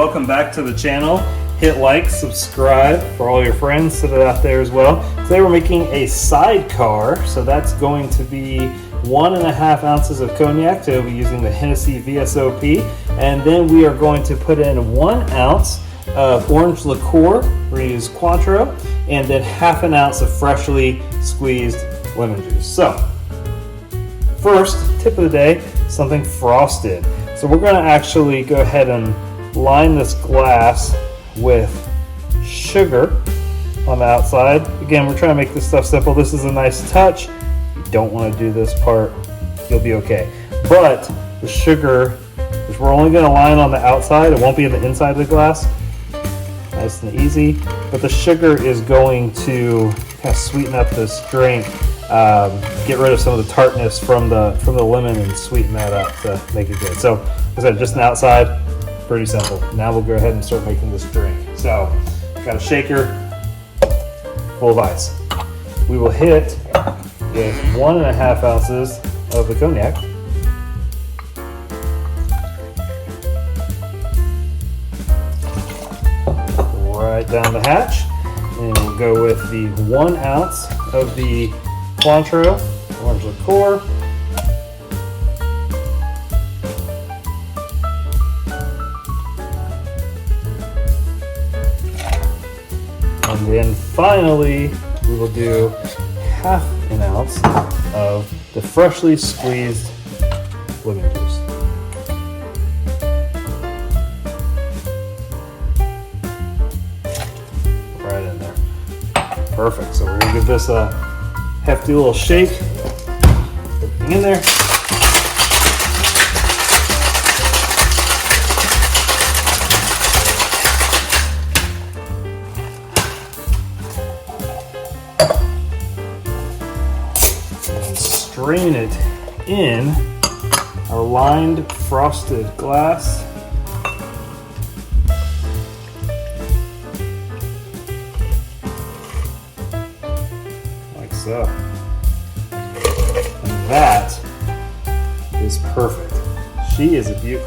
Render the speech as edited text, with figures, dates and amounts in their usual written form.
welcome back to the channel. Hit like, subscribe for all your friends, set it out there as well. Today we're making a sidecar, so that's going to be 1.5 ounces of cognac. Today we'll be using the Hennessy VSOP, and then we are going to put in 1 ounce of orange liqueur. We're going to use Cointreau, and then 1/2 ounce of freshly squeezed lemon juice. So, first tip of the day, something frosted. So we're going to actually go ahead and line this glass with sugar on the outside. Again, we're trying to make this stuff simple. This is a nice touch. You don't want to do this part, you'll be okay. But the sugar, which we're only going to line on the outside, it won't be in the inside of the glass. Nice and easy. But the sugar is going to kind of sweeten up this drink, get rid of some of the tartness from the lemon and sweeten that up to make it good. So, like I said, just an outside. Pretty simple. Now we'll go ahead and start making this drink. So, got a shaker full of ice. We will hit with 1.5 ounces of the cognac. Right down the hatch. And we'll go with the 1 ounce of the Cointreau orange liqueur. And then finally, we will do 1/2 ounce of the freshly squeezed lemon juice. Right in there. Perfect. So we're going to give this a hefty little shake. Everything in there. Strain it in our lined frosted glass. Like so. And that is perfect. She is a beauty.